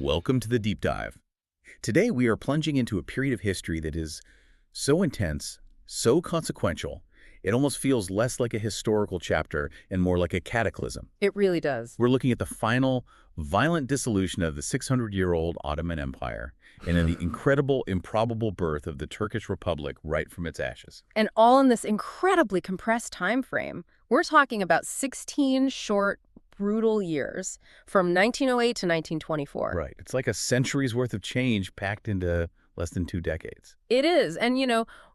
Welcome to the deep dive. Today we are plunging into a period of history that is so intense, so consequential, it almost feels less like a historical chapter and more like a cataclysm. It really does. We're looking at the final, violent dissolution of the 600-year-old Ottoman Empire and in the incredible, improbable birth of the Turkish Republic right from its ashes. And all in this incredibly compressed time frame. We're talking about 16 short, brutal years from 1908 to 1924. Right. It's like a century's worth of change packed into less than 2 decades. It is. And,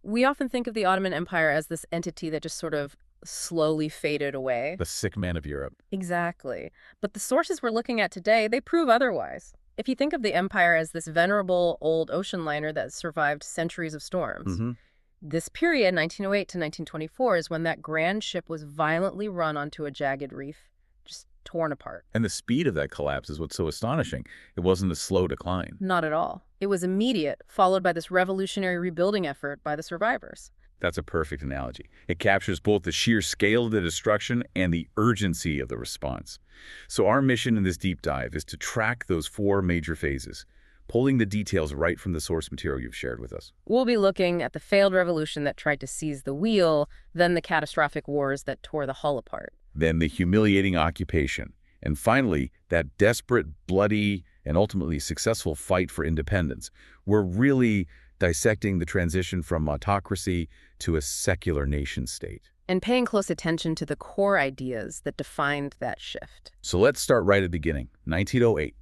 we often think of the Ottoman Empire as this entity that just sort of slowly faded away. The sick man of Europe. Exactly. But the sources we're looking at today, they prove otherwise. If you think of the empire as this venerable old ocean liner that survived centuries of storms, this period, 1908 to 1924, is when that grand ship was violently run onto a jagged reef, just torn apart. And the speed of that collapse is what's so astonishing. It wasn't a slow decline. Not at all. It was immediate, followed by this revolutionary rebuilding effort by the survivors. That's a perfect analogy. It captures both the sheer scale of the destruction and the urgency of the response. So our mission in this deep dive is to track those 4 major phases, pulling the details right from the source material you've shared with us. We'll be looking at the failed revolution that tried to seize the wheel, then the catastrophic wars that tore the hull apart. Then the humiliating occupation, and finally, that desperate, bloody, and ultimately successful fight for independence. We're really dissecting the transition from autocracy to a secular nation-state. And paying close attention to the core ideas that defined that shift. So let's start right at the beginning, 1908,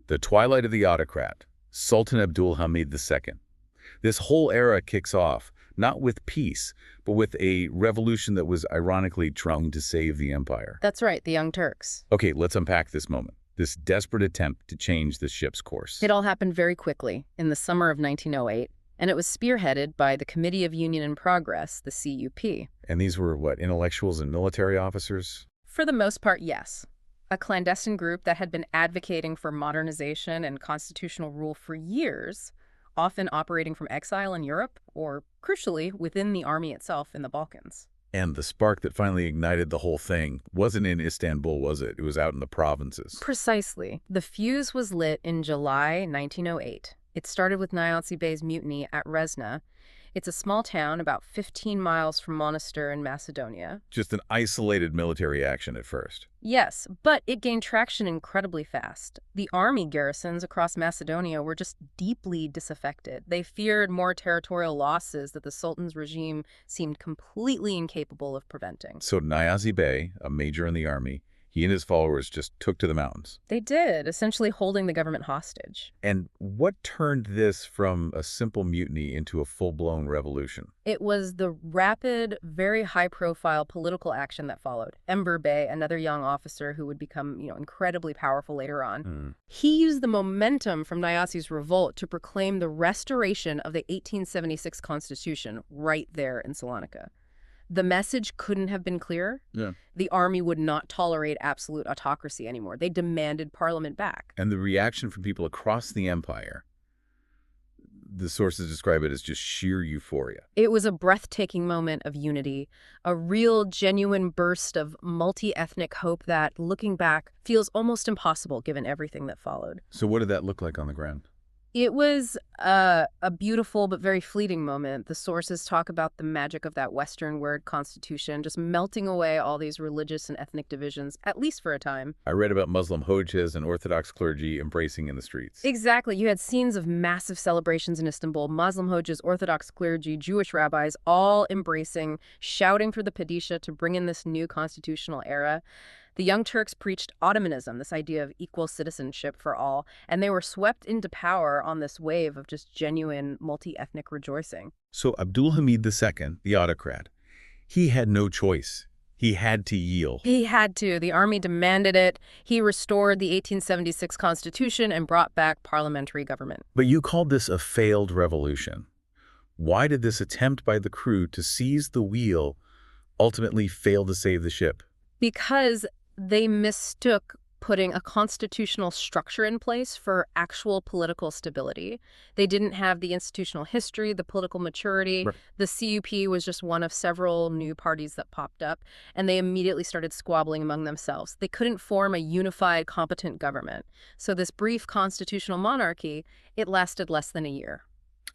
the twilight of the autocrat, Sultan Abdul Hamid II. This whole era kicks off, not with peace, but with a revolution that was ironically trying to save the empire. That's right, the Young Turks. Okay, let's unpack this moment, this desperate attempt to change the ship's course. It all happened very quickly, in the summer of 1908, and it was spearheaded by the Committee of Union and Progress, the CUP. And these were, what, intellectuals and military officers? For the most part, yes. A clandestine group that had been advocating for modernization and constitutional rule for years, often operating from exile in Europe, or, crucially, within the army itself in the Balkans. And the spark that finally ignited the whole thing wasn't in Istanbul, was it? It was out in the provinces. Precisely. The fuse was lit in July 1908. It started with Niazi Bey's mutiny at Rezna. It's a small town about 15 miles from Monastir in Macedonia. Just an isolated military action at first. Yes, but it gained traction incredibly fast. The army garrisons across Macedonia were just deeply disaffected. They feared more territorial losses that the Sultan's regime seemed completely incapable of preventing. So Niazi Bey, a major in the army, he and his followers just took to the mountains. They did, essentially holding the government hostage. And what turned this from a simple mutiny into a full-blown revolution? It was the rapid, very high-profile political action that followed. Enver Bey, another young officer who would become, incredibly powerful later on, he used the momentum from Niazi's revolt to proclaim the restoration of the 1876 Constitution right there in Salonika. The message couldn't have been clearer. Yeah. The army would not tolerate absolute autocracy anymore. They demanded parliament back. And the reaction from people across the empire, the sources describe it as just sheer euphoria. It was a breathtaking moment of unity, a real, genuine burst of multi-ethnic hope that, looking back, feels almost impossible given everything that followed. So what did that look like on the ground? It was a beautiful but very fleeting moment. The sources talk about the magic of that Western word constitution, just melting away all these religious and ethnic divisions, at least for a time. I read about Muslim Hojas and Orthodox clergy embracing in the streets. Exactly. You had scenes of massive celebrations in Istanbul, Muslim Hojas, Orthodox clergy, Jewish rabbis, all embracing, shouting for the Padishah to bring in this new constitutional era. The Young Turks preached Ottomanism, this idea of equal citizenship for all, and they were swept into power on this wave of just genuine multi-ethnic rejoicing. So Abdul Hamid II, the autocrat, he had no choice. He had to yield. He had to. The army demanded it. He restored the 1876 Constitution and brought back parliamentary government. But you called this a failed revolution. Why did this attempt by the crew to seize the wheel ultimately fail to save the ship? Because they mistook putting a constitutional structure in place for actual political stability. They didn't have the institutional history, the political maturity. Right. The CUP was just one of several new parties that popped up, and they immediately started squabbling among themselves. They couldn't form a unified, competent government. So this brief constitutional monarchy, it lasted less than a year.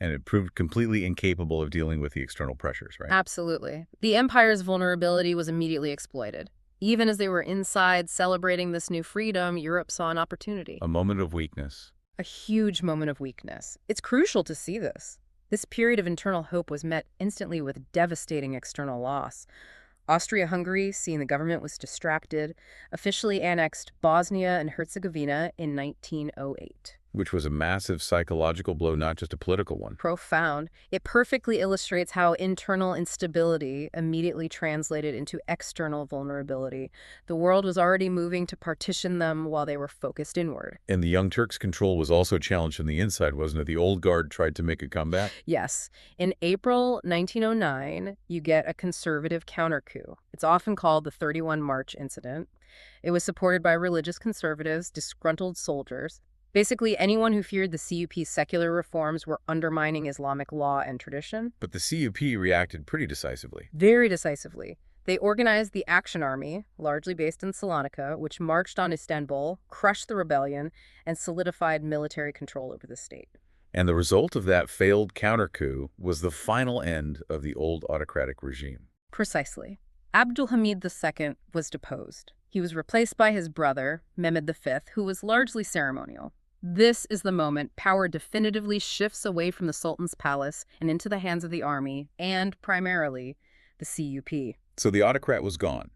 And it proved completely incapable of dealing with the external pressures, right? Absolutely. The empire's vulnerability was immediately exploited. Even as they were inside celebrating this new freedom, Europe saw an opportunity. A moment of weakness. A huge moment of weakness. It's crucial to see this. This period of internal hope was met instantly with devastating external loss. Austria-Hungary, seeing the government was distracted, officially annexed Bosnia and Herzegovina in 1908. Which was a massive psychological blow, not just a political one. Profound. It perfectly illustrates how internal instability immediately translated into external vulnerability. The world was already moving to partition them while they were focused inward. And the Young Turks' control was also challenged from the inside, wasn't it? The old guard tried to make a comeback. Yes. In April 1909, you get a conservative counter-coup. It's often called the 31 March incident. It was supported by religious conservatives, disgruntled soldiers. Basically, anyone who feared the CUP's secular reforms were undermining Islamic law and tradition. But the CUP reacted pretty decisively. Very decisively. They organized the Action Army, largely based in Salonika, which marched on Istanbul, crushed the rebellion, and solidified military control over the state. And the result of that failed counter-coup was the final end of the old autocratic regime. Precisely. Abdul Hamid II was deposed. He was replaced by his brother, Mehmed V, who was largely ceremonial. This is the moment power definitively shifts away from the Sultan's palace and into the hands of the army, and, primarily, the CUP. So the autocrat was gone.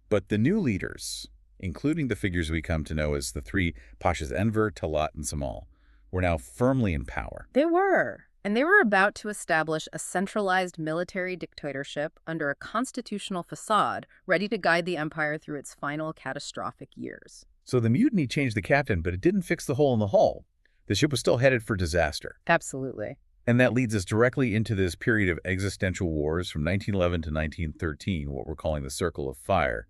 But the new leaders, including the figures we come to know as the three Pashas Enver, Talat, and Cemal, were now firmly in power. They were. And they were about to establish a centralized military dictatorship under a constitutional facade, ready to guide the empire through its final catastrophic years. So the mutiny changed the captain, but it didn't fix the hole in the hull. The ship was still headed for disaster. Absolutely. And that leads us directly into this period of existential wars from 1911 to 1913, what we're calling the Circle of Fire.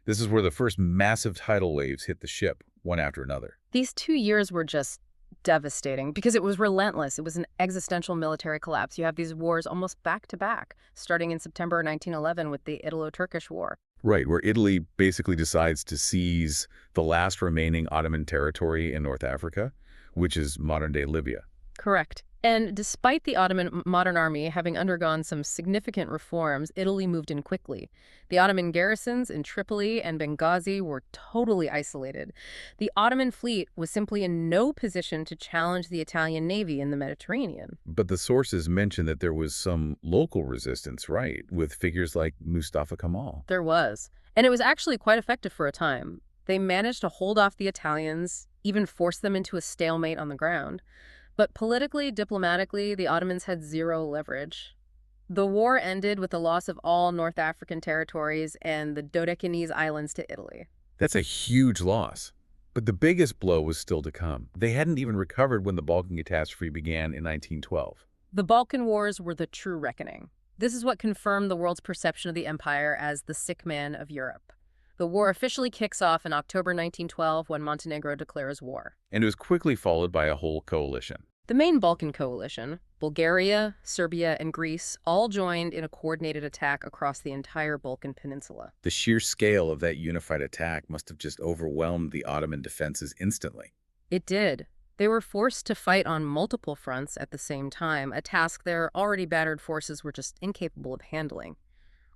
This is where the first massive tidal waves hit the ship, one after another. These 2 years were just devastating because it was relentless. It was an existential military collapse. You have these wars almost back to back, starting in September 1911 with the Italo-Turkish War. Right, where Italy basically decides to seize the last remaining Ottoman territory in North Africa, which is modern-day Libya. Correct. And despite the Ottoman modern army having undergone some significant reforms, Italy moved in quickly. The Ottoman garrisons in Tripoli and Benghazi were totally isolated. The Ottoman fleet was simply in no position to challenge the Italian navy in the Mediterranean. But the sources mention that there was some local resistance, right, with figures like Mustafa Kemal. There was. And it was actually quite effective for a time. They managed to hold off the Italians, even force them into a stalemate on the ground. But politically, diplomatically, the Ottomans had zero leverage. The war ended with the loss of all North African territories and the Dodecanese Islands to Italy. That's a huge loss. But the biggest blow was still to come. They hadn't even recovered when the Balkan catastrophe began in 1912. The Balkan Wars were the true reckoning. This is what confirmed the world's perception of the empire as the sick man of Europe. The war officially kicks off in October 1912 when Montenegro declares war. And it was quickly followed by a whole coalition. The main Balkan coalition, Bulgaria, Serbia, and Greece, all joined in a coordinated attack across the entire Balkan Peninsula. The sheer scale of that unified attack must have just overwhelmed the Ottoman defenses instantly. It did. They were forced to fight on multiple fronts at the same time, a task their already battered forces were just incapable of handling.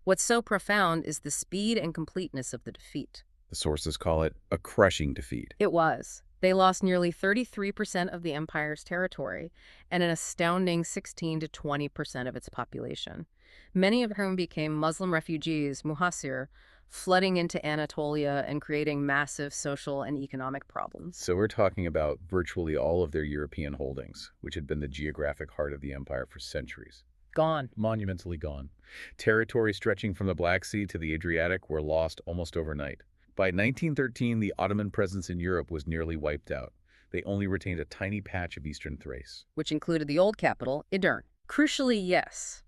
What's so profound is the speed and completeness of the defeat. The sources call it a crushing defeat. It was. They lost nearly 33% of the empire's territory and an astounding 16 to 20% of its population, many of whom became Muslim refugees, muhasir, flooding into Anatolia and creating massive social and economic problems. So we're talking about virtually all of their European holdings, which had been the geographic heart of the empire for centuries. Gone. Monumentally gone. Territory stretching from the Black Sea to the Adriatic were lost almost overnight. By 1913, the Ottoman presence in Europe was nearly wiped out. They only retained a tiny patch of eastern Thrace. Which included the old capital, Edirne. Crucially, yes.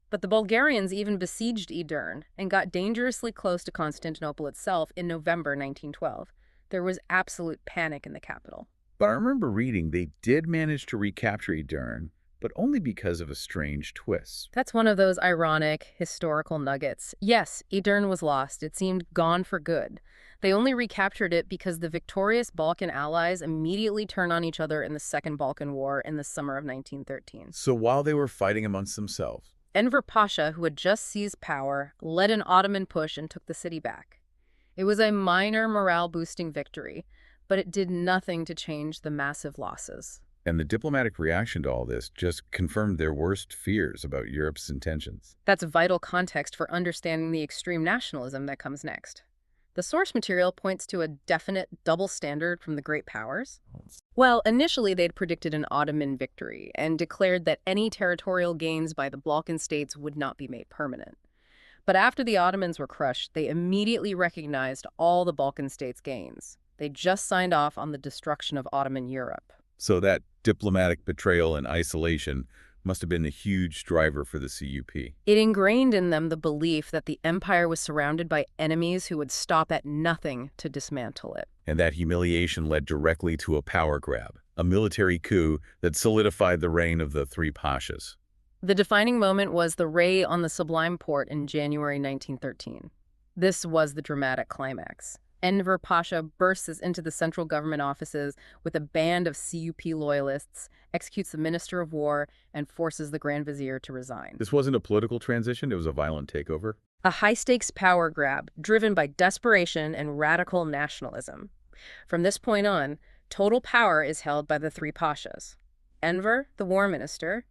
But the Bulgarians even besieged Edirne and got dangerously close to Constantinople itself in November 1912. There was absolute panic in the capital. But I remember reading they did manage to recapture Edirne, but only because of a strange twist. That's one of those ironic, historical nuggets. Yes, Edirne was lost. It seemed gone for good. They only recaptured it because the victorious Balkan allies immediately turned on each other in the Second Balkan War in the summer of 1913. So while they were fighting amongst themselves, Enver Pasha, who had just seized power, led an Ottoman push and took the city back. It was a minor morale-boosting victory, but it did nothing to change the massive losses. and the diplomatic reaction to all this just confirmed their worst fears about Europe's intentions. That's vital context for understanding the extreme nationalism that comes next. The source material points to a definite double standard from the great powers. Well, initially they'd predicted an Ottoman victory and declared that any territorial gains by the Balkan states would not be made permanent. But after the Ottomans were crushed, they immediately recognized all the Balkan states' gains. They just signed off on the destruction of Ottoman Europe. So that diplomatic betrayal and isolation must have been a huge driver for the CUP. It ingrained in them the belief that the empire was surrounded by enemies who would stop at nothing to dismantle it. And that humiliation led directly to a power grab, a military coup that solidified the reign of the three Pashas. The defining moment was the raid on the Sublime Porte in January 1913. This was the dramatic climax. Enver Pasha bursts into the central government offices with a band of CUP loyalists, executes the Minister of War, and forces the Grand Vizier to resign. This wasn't a political transition, it was a violent takeover. A high-stakes power grab driven by desperation and radical nationalism. From this point on, total power is held by the three Pashas. Enver, the war minister,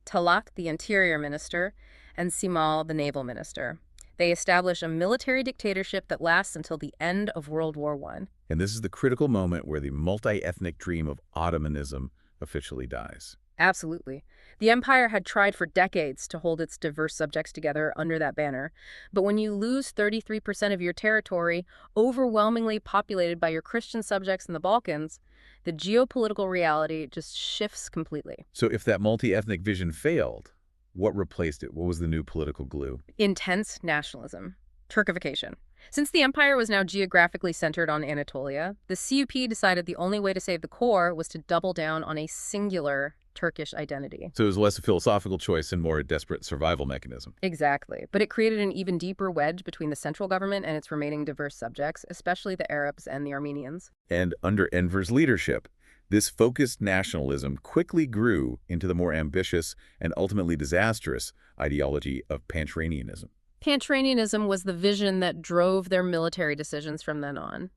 Talat, the interior minister, and Cemal, the naval minister. They establish a military dictatorship that lasts until the end of World War I. And this is the critical moment where the multi-ethnic dream of Ottomanism officially dies. Absolutely. The empire had tried for decades to hold its diverse subjects together under that banner. But when you lose 33% of your territory, overwhelmingly populated by your Christian subjects in the Balkans, the geopolitical reality just shifts completely. So if that multi-ethnic vision failed, what replaced it? What was the new political glue? Intense nationalism. Turkification. Since the empire was now geographically centered on Anatolia, the CUP decided the only way to save the core was to double down on a singular Turkish identity. So it was less a philosophical choice and more a desperate survival mechanism. Exactly. But it created an even deeper wedge between the central government and its remaining diverse subjects, especially the Arabs and the Armenians. And under Enver's leadership, this focused nationalism quickly grew into the more ambitious and ultimately disastrous ideology of Panturanianism. Panturanianism was the vision that drove their military decisions from then on.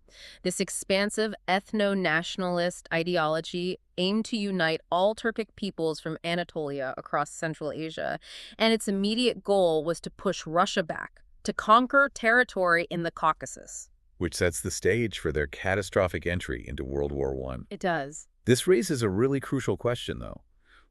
This expansive ethno-nationalist ideology aimed to unite all Turkic peoples from Anatolia across Central Asia, and its immediate goal was to push Russia back, to conquer territory in the Caucasus. Which sets the stage for their catastrophic entry into World War I. It does. This raises a really crucial question, though.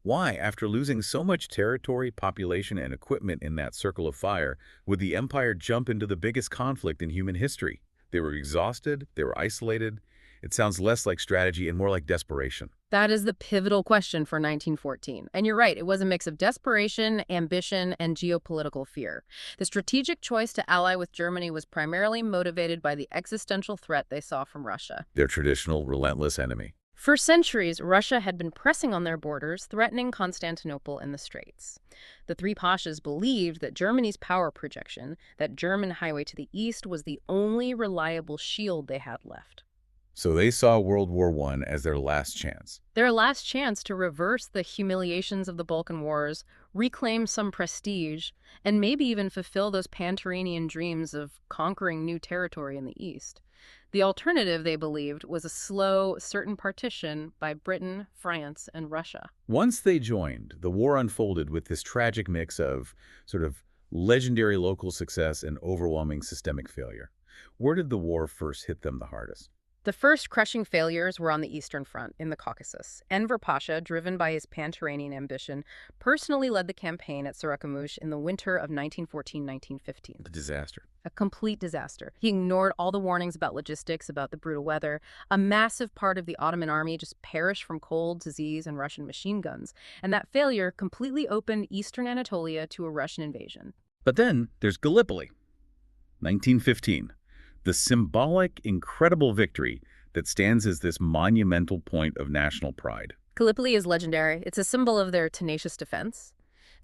Why, after losing so much territory, population, and equipment in that circle of fire, would the empire jump into the biggest conflict in human history? They were exhausted, they were isolated. It sounds less like strategy and more like desperation. That is the pivotal question for 1914. And you're right, it was a mix of desperation, ambition, and geopolitical fear. The strategic choice to ally with Germany was primarily motivated by the existential threat they saw from Russia. Their traditional, relentless enemy. For centuries, Russia had been pressing on their borders, threatening Constantinople and the Straits. The three Pashas believed that Germany's power projection, that German highway to the east, was the only reliable shield they had left. So they saw World War I as their last chance. Their last chance to reverse the humiliations of the Balkan Wars, reclaim some prestige, and maybe even fulfill those Panturanian dreams of conquering new territory in the East. The alternative, they believed, was a slow, certain partition by Britain, France, and Russia. Once they joined, the war unfolded with this tragic mix of sort of legendary local success and overwhelming systemic failure. Where did the war first hit them the hardest? The first crushing failures were on the Eastern Front, in the Caucasus. Enver Pasha, driven by his Panturanian ambition, personally led the campaign at Sarıkamış in the winter of 1914-1915. A disaster. A complete disaster. He ignored all the warnings about logistics, about the brutal weather. A massive part of the Ottoman army just perished from cold, disease, and Russian machine guns. And that failure completely opened Eastern Anatolia to a Russian invasion. But then there's Gallipoli, 1915. The symbolic, incredible victory that stands as this monumental point of national pride. Gallipoli is legendary. It's a symbol of their tenacious defense.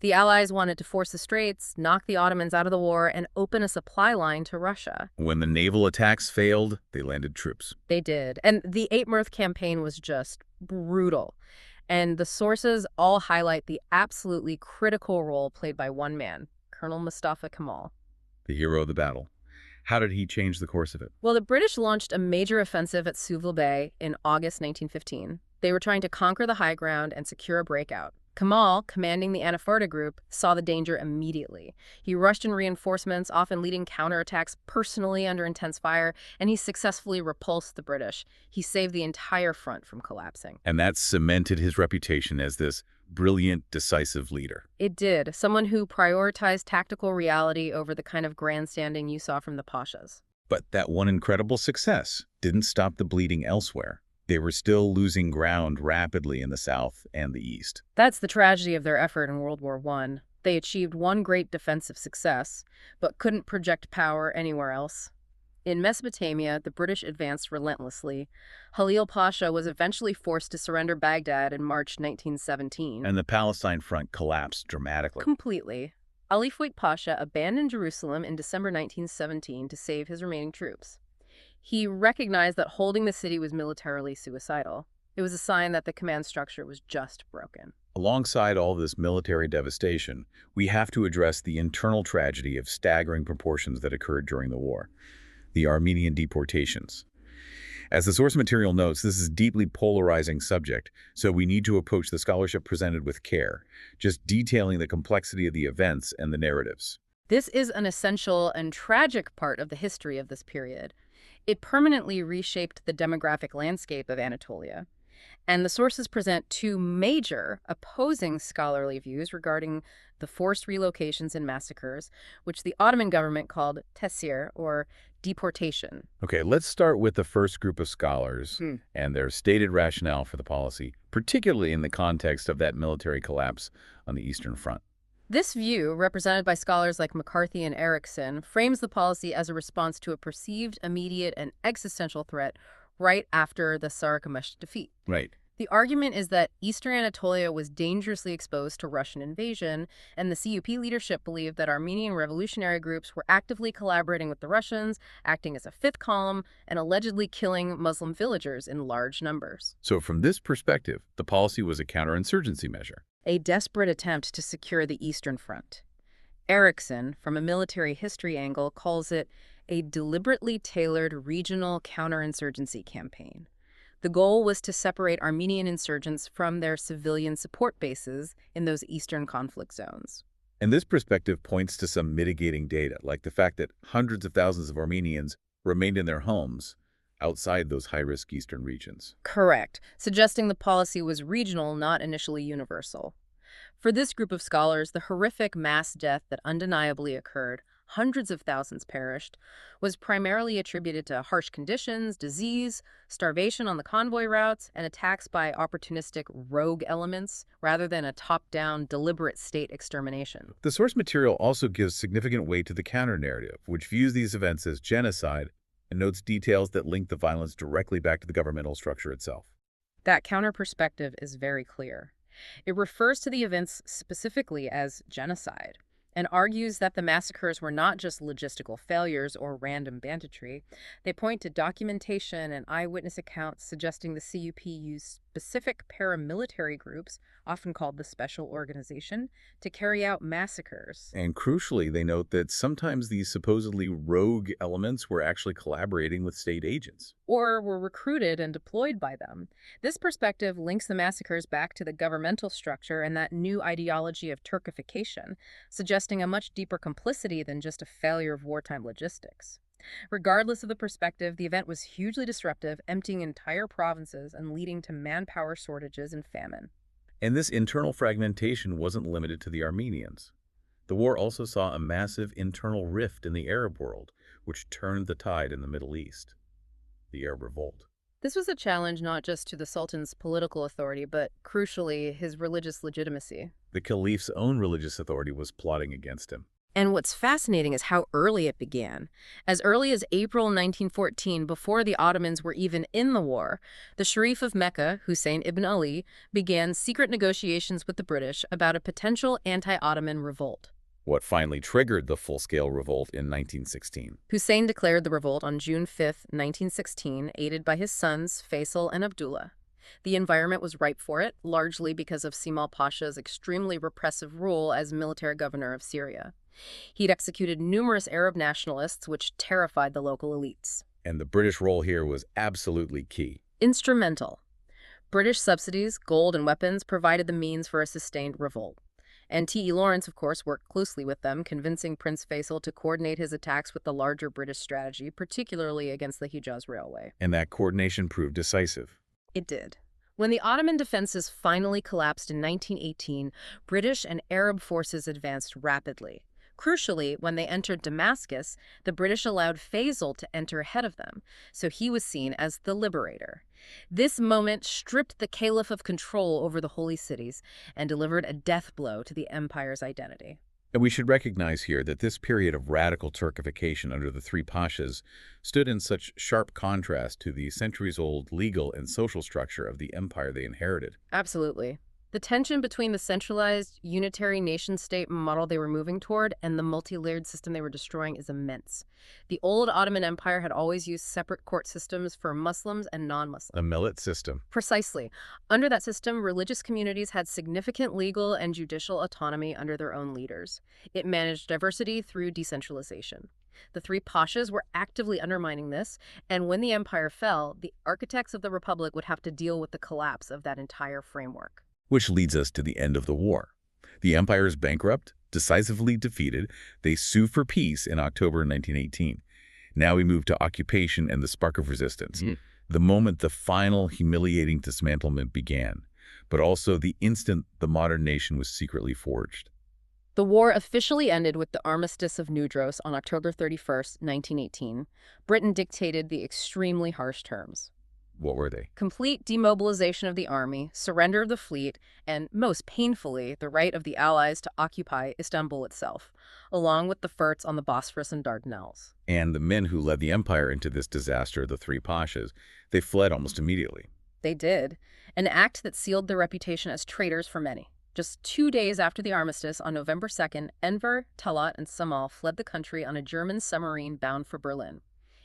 The Allies wanted to force the Straits, knock the Ottomans out of the war, and open a supply line to Russia. When the naval attacks failed, they landed troops. They did. And the Eight Mirth campaign was just brutal. And the sources all highlight the absolutely critical role played by one man, Colonel Mustafa Kemal. The hero of the battle. How did he change the course of it? Well, the British launched a major offensive at Suvla Bay in August 1915. They were trying to conquer the high ground and secure a breakout. Kemal, commanding the Anafarta group, saw the danger immediately. He rushed in reinforcements, often leading counterattacks personally under intense fire, and he successfully repulsed the British. He saved the entire front from collapsing. And that cemented his reputation as this brilliant, decisive leader. It did. Someone who prioritized tactical reality over the kind of grandstanding you saw from the Pashas. But that one incredible success didn't stop the bleeding elsewhere. They were still losing ground rapidly in the south and the east. That's the tragedy of their effort in World War I. They achieved one great defensive success, but couldn't project power anywhere else. In Mesopotamia, the British advanced relentlessly. Halil Pasha was eventually forced to surrender Baghdad in March 1917. And the Palestine front collapsed dramatically. Completely. Ali Fuat Pasha abandoned Jerusalem in December 1917 to save his remaining troops. He recognized that holding the city was militarily suicidal. It was a sign that the command structure was just broken. Alongside all this military devastation, we have to address the internal tragedy of staggering proportions that occurred during the war. The Armenian deportations. As the source material notes, this is a deeply polarizing subject, so we need to approach the scholarship presented with care, just detailing the complexity of the events and the narratives. This is an essential and tragic part of the history of this period. It permanently reshaped the demographic landscape of Anatolia. And the sources present two major opposing scholarly views regarding the forced relocations and massacres, which the Ottoman government called tesir, or deportation. Okay, let's start with the first group of scholars and their stated rationale for the policy, particularly in the context of that military collapse on the Eastern Front. This view, represented by scholars like McCarthy and Erickson, frames the policy as a response to a perceived, immediate, and existential threat right after the Sarıkamış defeat. Right. The argument is that Eastern Anatolia was dangerously exposed to Russian invasion, and the CUP leadership believed that Armenian revolutionary groups were actively collaborating with the Russians, acting as a fifth column, and allegedly killing Muslim villagers in large numbers. So from this perspective, the policy was a counterinsurgency measure. A desperate attempt to secure the Eastern Front. Erickson, from a military history angle, calls it a deliberately tailored regional counterinsurgency campaign. The goal was to separate Armenian insurgents from their civilian support bases in those eastern conflict zones. And this perspective points to some mitigating data, like the fact that hundreds of thousands of Armenians remained in their homes outside those high-risk eastern regions. Correct, suggesting the policy was regional, not initially universal. For this group of scholars, the horrific mass death that undeniably occurred, hundreds of thousands perished, was primarily attributed to harsh conditions, disease, starvation on the convoy routes, and attacks by opportunistic rogue elements rather than a top-down, deliberate state extermination. The source material also gives significant weight to the counter-narrative, which views these events as genocide and notes details that link the violence directly back to the governmental structure itself. That counter-perspective is very clear. It refers to the events specifically as genocide, and argues that the massacres were not just logistical failures or random banditry. They point to documentation and eyewitness accounts suggesting the CUP used specific paramilitary groups, often called the Special Organization, to carry out massacres. And crucially, they note that sometimes these supposedly rogue elements were actually collaborating with state agents. Or were recruited and deployed by them. This perspective links the massacres back to the governmental structure and that new ideology of Turkification, suggesting a much deeper complicity than just a failure of wartime logistics. Regardless of the perspective, the event was hugely disruptive, emptying entire provinces and leading to manpower shortages and famine. And this internal fragmentation wasn't limited to the Armenians. The war also saw a massive internal rift in the Arab world, which turned the tide in the Middle East. The Arab Revolt. This was a challenge not just to the Sultan's political authority, but, crucially, his religious legitimacy. The Caliph's own religious authority was plotting against him. And what's fascinating is how early it began. As early as April 1914, before the Ottomans were even in the war, the Sharif of Mecca, Hussein ibn Ali, began secret negotiations with the British about a potential anti-Ottoman revolt. What finally triggered the full-scale revolt in 1916? Hussein declared the revolt on June 5, 1916, aided by his sons Faisal and Abdullah. The environment was ripe for it, largely because of Cemal Pasha's extremely repressive rule as military governor of Syria. He'd executed numerous Arab nationalists, which terrified the local elites. And the British role here was absolutely key. Instrumental. British subsidies, gold, and weapons provided the means for a sustained revolt. And T.E. Lawrence, of course, worked closely with them, convincing Prince Faisal to coordinate his attacks with the larger British strategy, particularly against the Hijaz Railway. And that coordination proved decisive. It did. When the Ottoman defenses finally collapsed in 1918, British and Arab forces advanced rapidly. Crucially, when they entered Damascus, the British allowed Faisal to enter ahead of them, so he was seen as the liberator. This moment stripped the caliph of control over the holy cities and delivered a death blow to the empire's identity. And we should recognize here that this period of radical Turkification under the three Pashas stood in such sharp contrast to the centuries-old legal and social structure of the empire they inherited. Absolutely. The tension between the centralized, unitary nation-state model they were moving toward and the multi-layered system they were destroying is immense. The old Ottoman Empire had always used separate court systems for Muslims and non-Muslims. A millet system. Precisely. Under that system, religious communities had significant legal and judicial autonomy under their own leaders. It managed diversity through decentralization. The three Pashas were actively undermining this, and when the empire fell, the architects of the Republic would have to deal with the collapse of that entire framework. Which leads us to the end of the war. The empire is bankrupt, decisively defeated. They sue for peace in October 1918. Now we move to occupation and the spark of resistance. The moment the final humiliating dismantlement began, but also the instant the modern nation was secretly forged. The war officially ended with the Armistice of Newdros on October 31st, 1918. Britain dictated the extremely harsh terms. What were they? Complete demobilization of the army, surrender of the fleet, and, most painfully, the right of the Allies to occupy Istanbul itself, along with the forts on the Bosphorus and Dardanelles. And the men who led the empire into this disaster, the three Pashas, they fled almost immediately. They did, an act that sealed their reputation as traitors for many. Just 2 days after the armistice, on November 2nd, Enver, Talat, and Cemal fled the country on a German submarine bound for Berlin.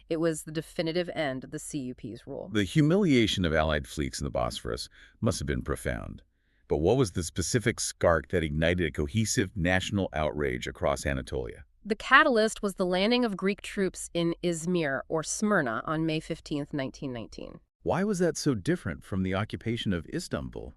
It was the definitive end of the CUP's rule. The humiliation of Allied fleets in the Bosphorus must have been profound. But what was the specific spark that ignited a cohesive national outrage across Anatolia? The catalyst was the landing of Greek troops in Izmir, or Smyrna, on May 15, 1919. Why was that so different from the occupation of Istanbul?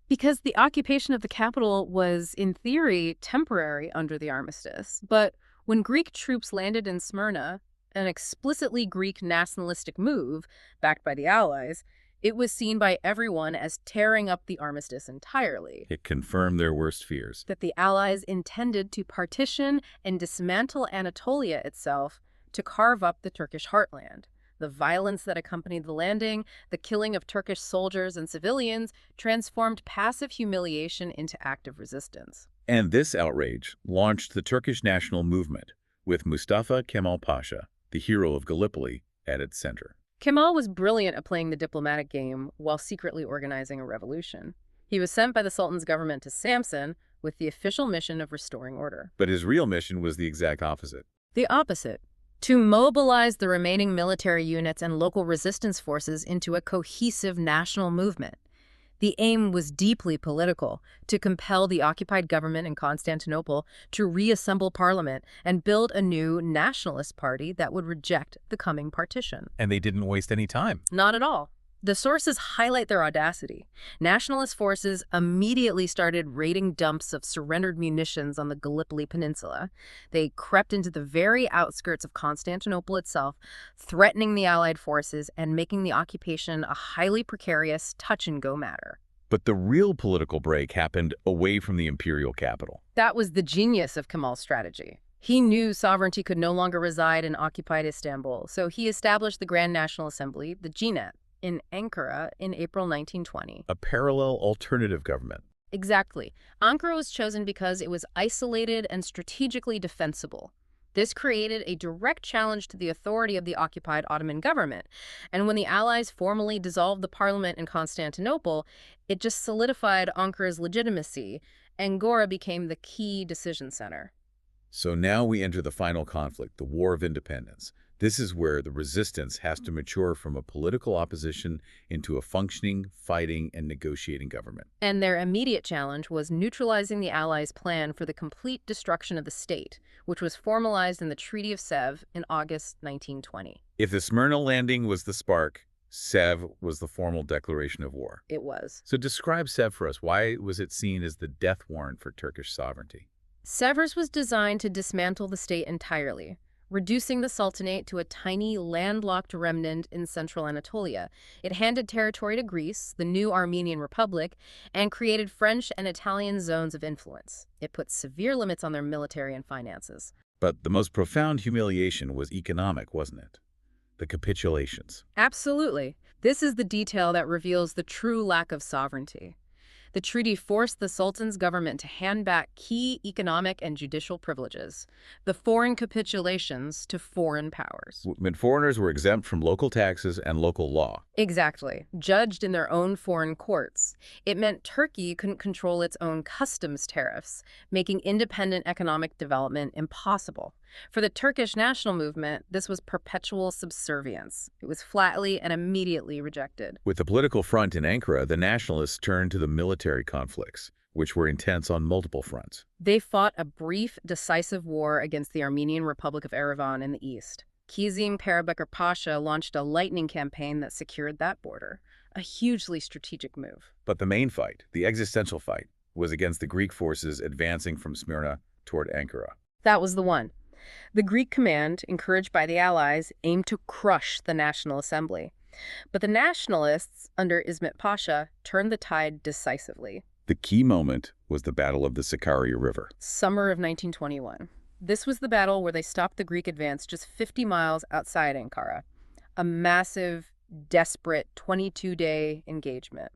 Because the occupation of the capital was, in theory, temporary under the armistice. But when Greek troops landed in Smyrna, an explicitly Greek nationalistic move, backed by the Allies, it was seen by everyone as tearing up the armistice entirely. It confirmed their worst fears. That the Allies intended to partition and dismantle Anatolia itself to carve up the Turkish heartland. The violence that accompanied the landing, the killing of Turkish soldiers and civilians, transformed passive humiliation into active resistance. And this outrage launched the Turkish national movement, with Mustafa Kemal Pasha, the hero of Gallipoli, at its center. Kemal was brilliant at playing the diplomatic game while secretly organizing a revolution. He was sent by the Sultan's government to Samsun with the official mission of restoring order. But his real mission was the exact opposite. The opposite. To mobilize the remaining military units and local resistance forces into a cohesive national movement. The aim was deeply political, to compel the occupied government in Constantinople to reassemble parliament and build a new nationalist party that would reject the coming partition. And they didn't waste any time. Not at all. The sources highlight their audacity. Nationalist forces immediately started raiding dumps of surrendered munitions on the Gallipoli Peninsula. They crept into the very outskirts of Constantinople itself, threatening the Allied forces and making the occupation a highly precarious touch-and-go matter. But the real political break happened away from the imperial capital. That was the genius of Kemal's strategy. He knew sovereignty could no longer reside in occupied Istanbul, so he established the Grand National Assembly, the GNAT, in Ankara in April 1920. A parallel alternative government. Exactly. Ankara was chosen because it was isolated and strategically defensible. This created a direct challenge to the authority of the occupied Ottoman government. And when the Allies formally dissolved the parliament in Constantinople, it just solidified Ankara's legitimacy. Angora became the key decision center. So now we enter the final conflict, the War of Independence. This is where the resistance has to mature from a political opposition into a functioning, fighting, and negotiating government. And their immediate challenge was neutralizing the Allies' plan for the complete destruction of the state, which was formalized in the Treaty of Sèvres in August 1920. If the Smyrna landing was the spark, Sèvres was the formal declaration of war. It was. So describe Sèvres for us. Why was it seen as the death warrant for Turkish sovereignty? Sèvres was designed to dismantle the state entirely, reducing the Sultanate to a tiny, landlocked remnant in central Anatolia. It handed territory to Greece, the new Armenian Republic, and created French and Italian zones of influence. It put severe limits on their military and finances. But the most profound humiliation was economic, wasn't it? The capitulations. Absolutely. This is the detail that reveals the true lack of sovereignty. The treaty forced the Sultan's government to hand back key economic and judicial privileges, the foreign capitulations, to foreign powers. When foreigners were exempt from local taxes and local law. Exactly. Judged in their own foreign courts. It meant Turkey couldn't control its own customs tariffs, making independent economic development impossible. For the Turkish national movement, this was perpetual subservience. It was flatly and immediately rejected. With the political front in Ankara, the nationalists turned to the military conflicts, which were intense on multiple fronts. They fought a brief, decisive war against the Armenian Republic of Yerevan in the east. Kazim Karabekir Pasha launched a lightning campaign that secured that border, a hugely strategic move. But the main fight, the existential fight, was against the Greek forces advancing from Smyrna toward Ankara. That was the one. The Greek command, encouraged by the Allies, aimed to crush the National Assembly. But the nationalists, under İsmet Pasha, turned the tide decisively. The key moment was the Battle of the Sakarya River. Summer of 1921. This was the battle where they stopped the Greek advance just 50 miles outside Ankara. A massive, desperate 22-day engagement.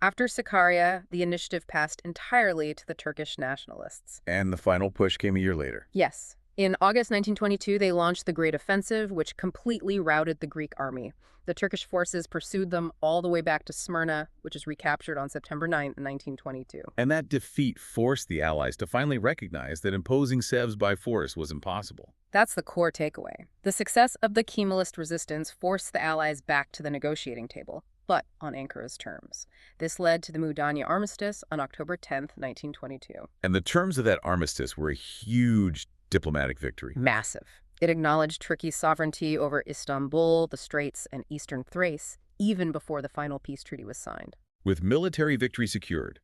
After Sakarya, the initiative passed entirely to the Turkish nationalists. And the final push came a year later. Yes. In August 1922, they launched the Great Offensive, which completely routed the Greek army. The Turkish forces pursued them all the way back to Smyrna, which was recaptured on September 9, 1922. And that defeat forced the Allies to finally recognize that imposing Sèvres by force was impossible. That's the core takeaway. The success of the Kemalist resistance forced the Allies back to the negotiating table, but on Ankara's terms. This led to the Mudanya Armistice on October 10, 1922. And the terms of that armistice were a huge diplomatic victory. Massive. It acknowledged Turkey's sovereignty over Istanbul, the Straits, and eastern Thrace, even before the final peace treaty was signed. With military victory secured,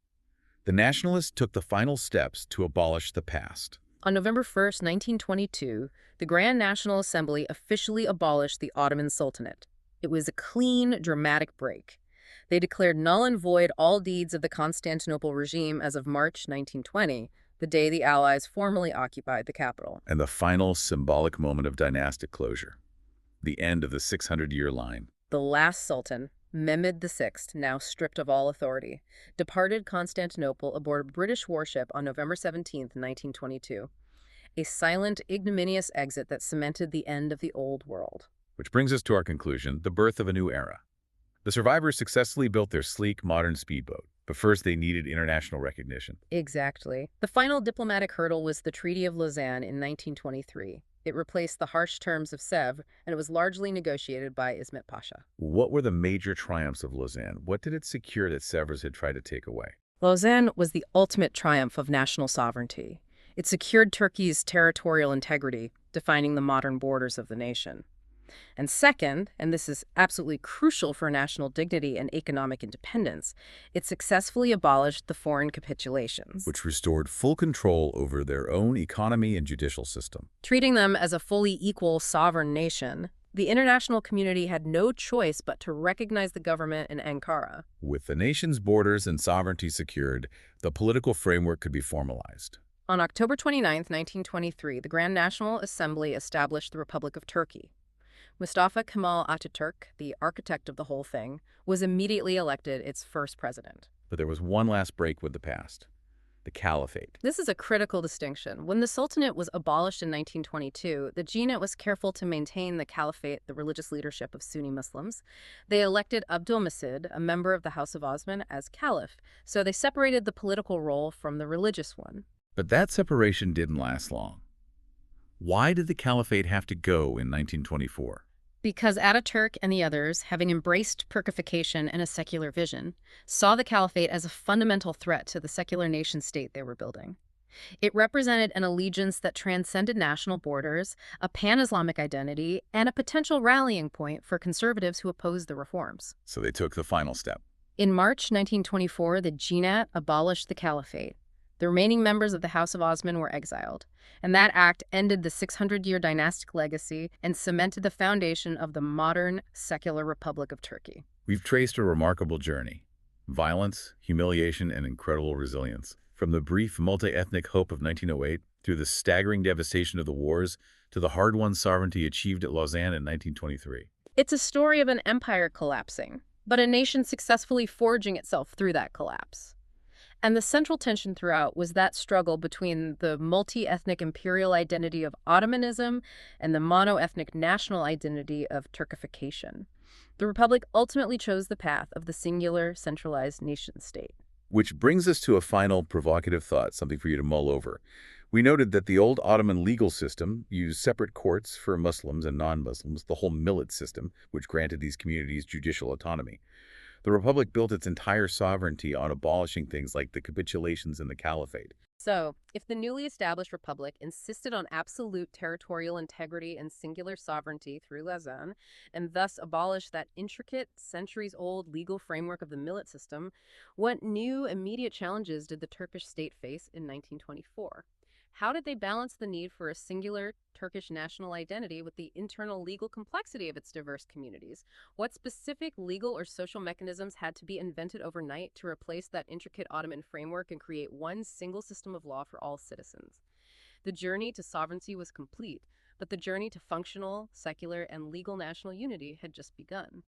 the nationalists took the final steps to abolish the past. On November 1, 1922, the Grand National Assembly officially abolished the Ottoman Sultanate. It was a clean, dramatic break. They declared null and void all deeds of the Constantinople regime as of March 1920, the day the Allies formally occupied the capital. And the final symbolic moment of dynastic closure, the end of the 600-year line. The last Sultan, Mehmed VI, now stripped of all authority, departed Constantinople aboard a British warship on November 17, 1922. A silent, ignominious exit that cemented the end of the old world. Which brings us to our conclusion, the birth of a new era. The survivors successfully built their sleek, modern speedboat. But first, they needed international recognition. Exactly. The final diplomatic hurdle was the Treaty of Lausanne in 1923. It replaced the harsh terms of Sèvres, and it was largely negotiated by İsmet Pasha. What were the major triumphs of Lausanne? What did it secure that Sèvres had tried to take away? Lausanne was the ultimate triumph of national sovereignty. It secured Turkey's territorial integrity, defining the modern borders of the nation. And second, and this is absolutely crucial for national dignity and economic independence, it successfully abolished the foreign capitulations, which restored full control over their own economy and judicial system. Treating them as a fully equal sovereign nation, the international community had no choice but to recognize the government in Ankara. With the nation's borders and sovereignty secured, the political framework could be formalized. On October 29, 1923, the Grand National Assembly established the Republic of Turkey. Mustafa Kemal Atatürk, the architect of the whole thing, was immediately elected its first president. But there was one last break with the past, the caliphate. This is a critical distinction. When the Sultanate was abolished in 1922, the Jinnate was careful to maintain the caliphate, the religious leadership of Sunni Muslims. They elected Abdul, a member of the House of Osman, as caliph, so they separated the political role from the religious one. But that separation didn't last long. Why did the caliphate have to go in 1924? Because Ataturk and the others, having embraced Turkification and a secular vision, saw the caliphate as a fundamental threat to the secular nation-state they were building. It represented an allegiance that transcended national borders, a pan-Islamic identity, and a potential rallying point for conservatives who opposed the reforms. So they took the final step. In March 1924, the Jinnate abolished the caliphate. The remaining members of the House of Osman were exiled, and that act ended the 600-year dynastic legacy and cemented the foundation of the modern secular Republic of Turkey. We've traced a remarkable journey. Violence, humiliation, and incredible resilience. From the brief multi-ethnic hope of 1908, through the staggering devastation of the wars, to the hard-won sovereignty achieved at Lausanne in 1923. It's a story of an empire collapsing, but a nation successfully forging itself through that collapse. And the central tension throughout was that struggle between the multi-ethnic imperial identity of Ottomanism and the mono-ethnic national identity of Turkification. The Republic ultimately chose the path of the singular, centralized nation-state. Which brings us to a final provocative thought, something for you to mull over. We noted that the old Ottoman legal system used separate courts for Muslims and non-Muslims, the whole millet system, which granted these communities judicial autonomy. The Republic built its entire sovereignty on abolishing things like the capitulations and the caliphate. So, if the newly established republic insisted on absolute territorial integrity and singular sovereignty through Lausanne, and thus abolished that intricate, centuries-old legal framework of the millet system, what new immediate challenges did the Turkish state face in 1924? How did they balance the need for a singular Turkish national identity with the internal legal complexity of its diverse communities? What specific legal or social mechanisms had to be invented overnight to replace that intricate Ottoman framework and create one single system of law for all citizens? The journey to sovereignty was complete, but the journey to functional, secular, and legal national unity had just begun.